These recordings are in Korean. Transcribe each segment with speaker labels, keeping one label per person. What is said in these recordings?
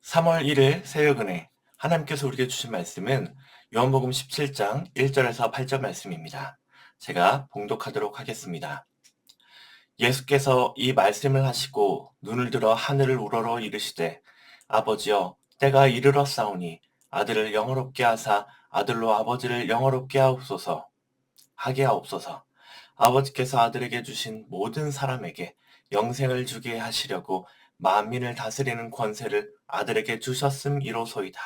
Speaker 1: 3월 1일 새벽은혜 하나님께서 우리에게 주신 말씀은 요한복음 17장 1절에서 8절 말씀입니다. 제가 봉독하도록 하겠습니다. 예수께서 이 말씀을 하시고 눈을 들어 하늘을 우러러 이르시되 아버지여 때가 이르렀사오니 아들을 영화롭게 하사 아들로 아버지를 영화롭게 하게 하옵소서. 아버지께서 아들에게 주신 모든 사람에게 영생을 주게 하시려고 만민을 다스리는 권세를 아들에게 주셨음이로소이다.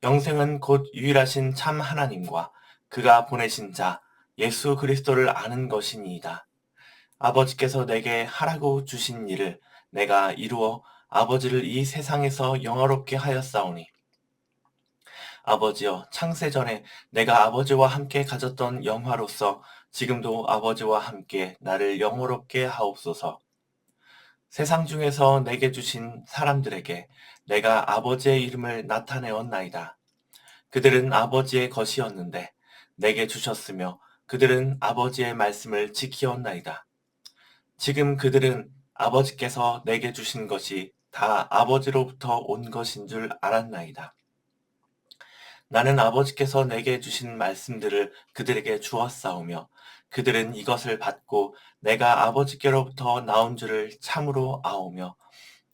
Speaker 1: 영생은 곧 유일하신 참 하나님과 그가 보내신 자 예수 그리스도를 아는 것이니이다. 아버지께서 내게 하라고 주신 일을 내가 이루어 아버지를 이 세상에서 영화롭게 하였사오니 아버지여 창세전에 내가 아버지와 함께 가졌던 영화로서 지금도 아버지와 함께 나를 영화롭게 하옵소서. 세상 중에서 내게 주신 사람들에게 내가 아버지의 이름을 나타내었나이다. 그들은 아버지의 것이었는데 내게 주셨으며 그들은 아버지의 말씀을 지키었나이다. 지금 그들은 아버지께서 내게 주신 것이 다 아버지로부터 온 것인 줄 알았나이다. 나는 아버지께서 내게 주신 말씀들을 그들에게 주었사오며 그들은 이것을 받고 내가 아버지께로부터 나온 줄을 참으로 아오며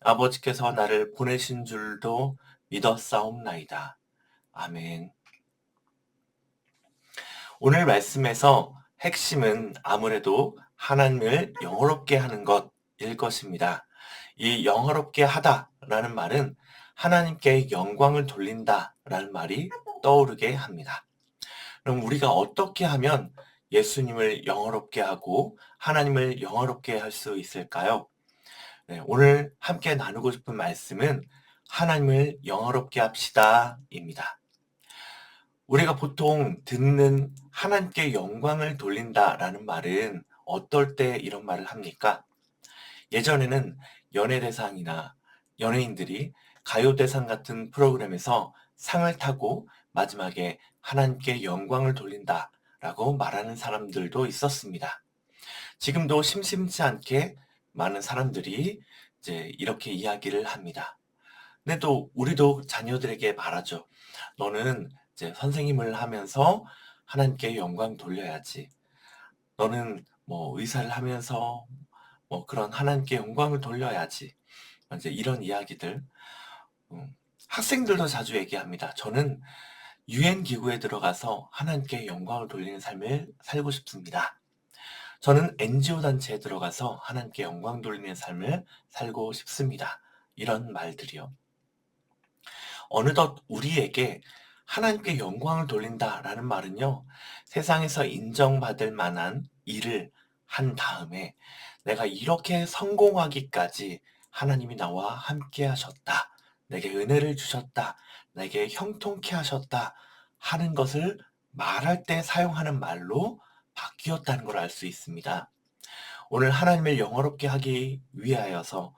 Speaker 1: 아버지께서 나를 보내신 줄도 믿었사옵나이다. 아멘. 오늘 말씀에서 핵심은 아무래도 하나님을 영화롭게 하는 것일 것입니다. 이 영화롭게 하다라는 말은 하나님께 영광을 돌린다라는 말이 떠오르게 합니다. 그럼 우리가 어떻게 하면 예수님을 영화롭게 하고 하나님을 영화롭게 할 수 있을까요? 네, 오늘 함께 나누고 싶은 말씀은 하나님을 영화롭게 합시다입니다. 우리가 보통 듣는 하나님께 영광을 돌린다라는 말은 어떨 때 이런 말을 합니까? 예전에는 연예대상이나 연예인들이 가요대상 같은 프로그램에서 상을 타고 마지막에 하나님께 영광을 돌린다라고 말하는 사람들도 있었습니다. 지금도 심심치 않게 많은 사람들이 이제 이렇게 이야기를 합니다. 근데 또 우리도 자녀들에게 말하죠. 너는 이제 선생님을 하면서 하나님께 영광 돌려야지. 너는 뭐 의사를 하면서 뭐 그런 하나님께 영광을 돌려야지. 이제 이런 이야기들. 학생들도 자주 얘기합니다. 저는 유엔 기구에 들어가서 하나님께 영광을 돌리는 삶을 살고 싶습니다. 저는 NGO 단체에 들어가서 하나님께 영광 돌리는 삶을 살고 싶습니다. 이런 말들이요. 어느덧 우리에게 하나님께 영광을 돌린다라는 말은요, 세상에서 인정받을 만한 일을 한 다음에 내가 이렇게 성공하기까지 하나님이 나와 함께 하셨다. 내게 은혜를 주셨다. 내게 형통케 하셨다. 하는 것을 말할 때 사용하는 말로 바뀌었다는 걸 알 수 있습니다. 오늘 하나님을 영화롭게 하기 위하여서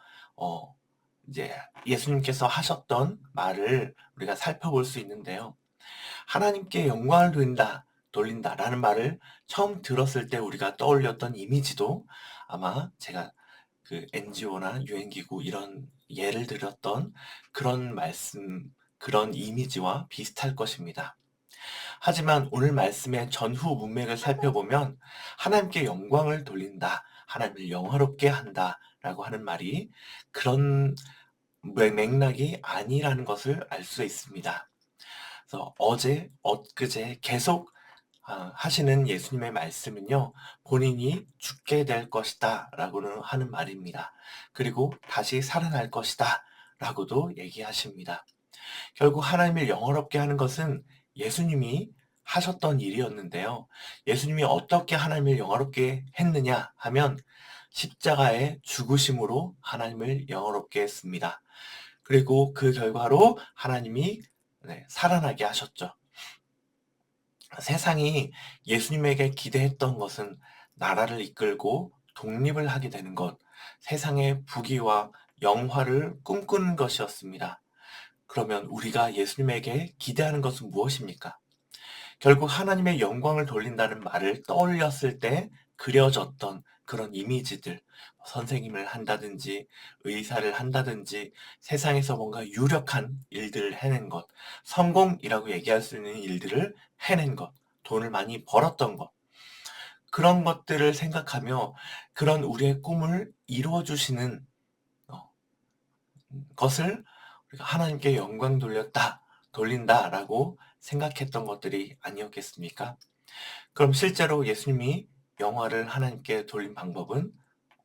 Speaker 1: 이제 예수님께서 하셨던 말을 우리가 살펴볼 수 있는데요. 하나님께 영광을 돌린다라는 말을 처음 들었을 때 우리가 떠올렸던 이미지도 아마 제가 그 NGO나 유엔기구 이런 예를 들었던 그런 말씀, 그런 이미지와 비슷할 것입니다. 하지만 오늘 말씀의 전후 문맥을 살펴보면 하나님께 영광을 돌린다, 하나님을 영화롭게 한다라고 하는 말이 그런 맥락이 아니라는 것을 알 수 있습니다. 그래서 어제, 엊그제 계속 하시는 예수님의 말씀은요, 본인이 죽게 될 것이다 라고는 하는 말입니다. 그리고 다시 살아날 것이다 라고도 얘기하십니다. 결국 하나님을 영화롭게 하는 것은 예수님이 하셨던 일이었는데요. 예수님이 어떻게 하나님을 영화롭게 했느냐 하면 십자가의 죽으심으로 하나님을 영화롭게 했습니다. 그리고 그 결과로 하나님이 살아나게 하셨죠. 세상이 예수님에게 기대했던 것은 나라를 이끌고 독립을 하게 되는 것, 세상의 부귀와 영화를 꿈꾸는 것이었습니다. 그러면 우리가 예수님에게 기대하는 것은 무엇입니까? 결국 하나님의 영광을 돌린다는 말을 떠올렸을 때 그려졌던 그런 이미지들, 선생님을 한다든지 의사를 한다든지 세상에서 뭔가 유력한 일들을 해낸 것, 성공이라고 얘기할 수 있는 일들을 해낸 것, 돈을 많이 벌었던 것, 그런 것들을 생각하며 그런 우리의 꿈을 이루어 주시는 어, 것을 우리가 하나님께 영광 돌린다라고 생각했던 것들이 아니었겠습니까? 그럼 실제로 예수님이 영화를 하나님께 돌린 방법은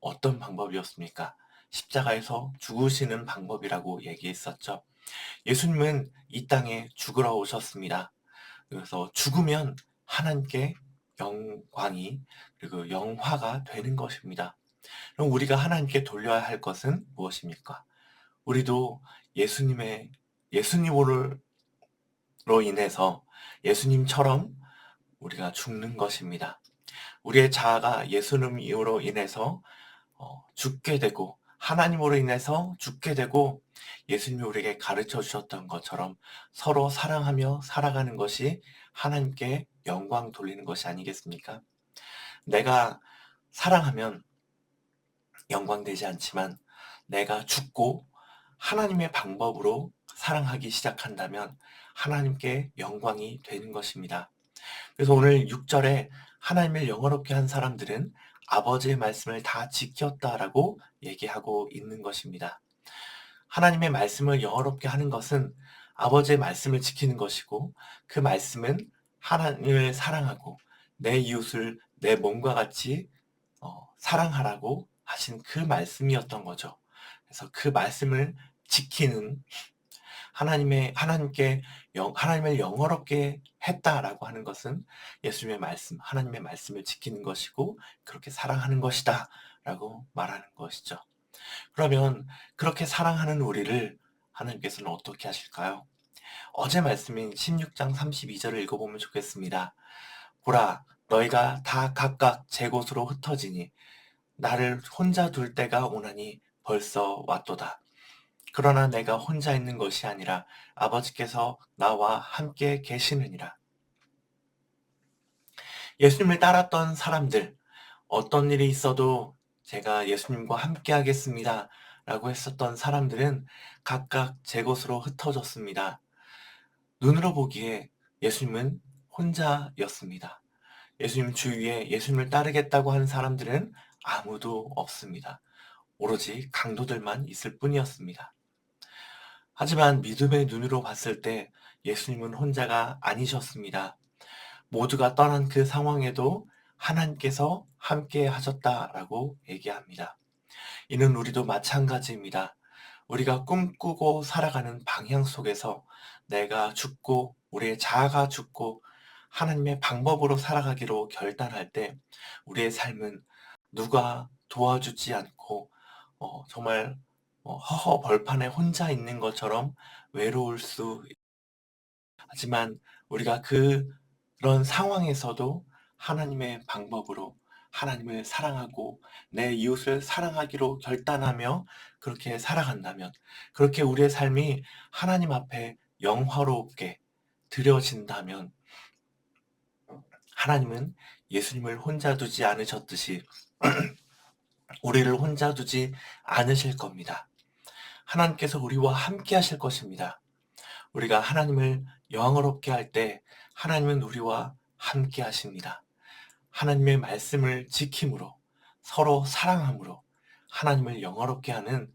Speaker 1: 어떤 방법이었습니까? 십자가에서 죽으시는 방법이라고 얘기했었죠. 예수님은 이 땅에 죽으러 오셨습니다. 그래서 죽으면 하나님께 영광이 그리고 영화가 되는 것입니다. 그럼 우리가 하나님께 돌려야 할 것은 무엇입니까? 우리도 예수님으로 인해서 예수님처럼 우리가 죽는 것입니다. 우리의 자아가 예수님으로 인해서 죽게 되고 하나님으로 인해서 죽게 되고 예수님이 우리에게 가르쳐 주셨던 것처럼 서로 사랑하며 살아가는 것이 하나님께 영광 돌리는 것이 아니겠습니까? 내가 사랑하면 영광되지 않지만 내가 죽고 하나님의 방법으로 사랑하기 시작한다면 하나님께 영광이 되는 것입니다. 그래서 오늘 6절에 하나님을 영화롭게 한 사람들은 아버지의 말씀을 다 지켰다라고 얘기하고 있는 것입니다. 하나님의 말씀을 영화롭게 하는 것은 아버지의 말씀을 지키는 것이고 그 말씀은 하나님을 사랑하고 내 이웃을 내 몸과 같이 사랑하라고 하신 그 말씀이었던 거죠. 그래서 그 말씀을 지키는 하나님을 영화롭게 했다라고 하는 것은 예수님의 말씀, 하나님의 말씀을 지키는 것이고 그렇게 사랑하는 것이다라고 말하는 것이죠. 그러면 그렇게 사랑하는 우리를 하나님께서는 어떻게 하실까요? 어제 말씀인 16장 32절을 읽어보면 좋겠습니다. 보라, 너희가 다 각각 제 곳으로 흩어지니 나를 혼자 둘 때가 오나니 벌써 왔도다. 그러나 내가 혼자 있는 것이 아니라 아버지께서 나와 함께 계시느니라. 예수님을 따랐던 사람들, 어떤 일이 있어도 제가 예수님과 함께 하겠습니다. 라고 했었던 사람들은 각각 제 곳으로 흩어졌습니다. 눈으로 보기에 예수님은 혼자였습니다. 예수님 주위에 예수님을 따르겠다고 하는 사람들은 아무도 없습니다. 오로지 강도들만 있을 뿐이었습니다. 하지만 믿음의 눈으로 봤을 때 예수님은 혼자가 아니셨습니다. 모두가 떠난 그 상황에도 하나님께서 함께 하셨다라고 얘기합니다. 이는 우리도 마찬가지입니다. 우리가 꿈꾸고 살아가는 방향 속에서 내가 죽고 우리의 자아가 죽고 하나님의 방법으로 살아가기로 결단할 때 우리의 삶은 누가 도와주지 않고 정말 허허 벌판에 혼자 있는 것처럼 외로울 수 하지만 우리가 그런 상황에서도 하나님의 방법으로 하나님을 사랑하고 내 이웃을 사랑하기로 결단하며 그렇게 살아간다면 그렇게 우리의 삶이 하나님 앞에 영화롭게 드려진다면 하나님은 예수님을 혼자 두지 않으셨듯이 우리를 혼자 두지 않으실 겁니다. 하나님께서 우리와 함께 하실 것입니다. 우리가 하나님을 영화롭게 할 때 하나님은 우리와 함께 하십니다. 하나님의 말씀을 지킴으로 서로 사랑함으로 하나님을 영화롭게 하는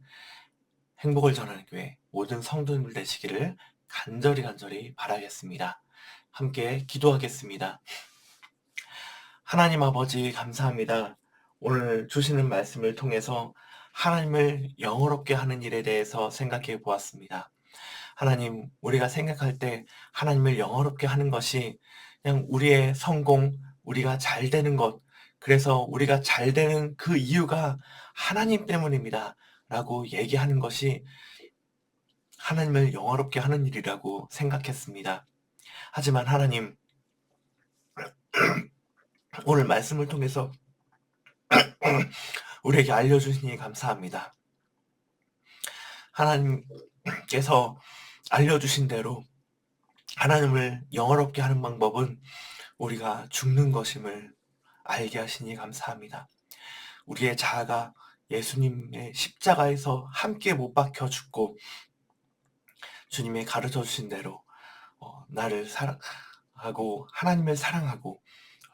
Speaker 1: 행복을 전하는 교회 모든 성도님들 되시기를 간절히 바라겠습니다. 함께 기도하겠습니다. 하나님 아버지 감사합니다. 오늘 주시는 말씀을 통해서 하나님을 영화롭게 하는 일에 대해서 생각해 보았습니다. 하나님, 우리가 생각할 때 하나님을 영화롭게 하는 것이 그냥 우리의 성공, 우리가 잘 되는 것, 그래서 우리가 잘 되는 그 이유가 하나님 때문입니다. 라고 얘기하는 것이 하나님을 영화롭게 하는 일이라고 생각했습니다. 하지만 하나님, 오늘 말씀을 통해서 우리에게 알려주시니 감사합니다. 하나님께서 알려주신 대로 하나님을 영화롭게 하는 방법은 우리가 죽는 것임을 알게 하시니 감사합니다. 우리의 자아가 예수님의 십자가에서 함께 못 박혀 죽고 주님의 가르쳐 주신 대로 나를 사랑하고 하나님을 사랑하고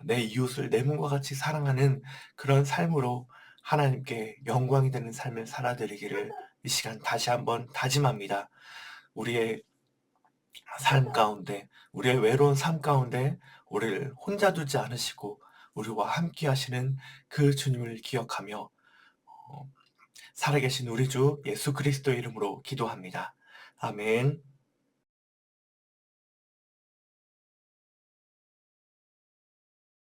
Speaker 1: 내 이웃을 내 몸과 같이 사랑하는 그런 삶으로 하나님께 영광이 되는 삶을 살아드리기를 이 시간 다시 한번 다짐합니다. 우리의 삶 가운데, 우리의 외로운 삶 가운데 우리를 혼자 두지 않으시고 우리와 함께 하시는 그 주님을 기억하며 살아계신 우리 주 예수 그리스도의 이름으로 기도합니다. 아멘.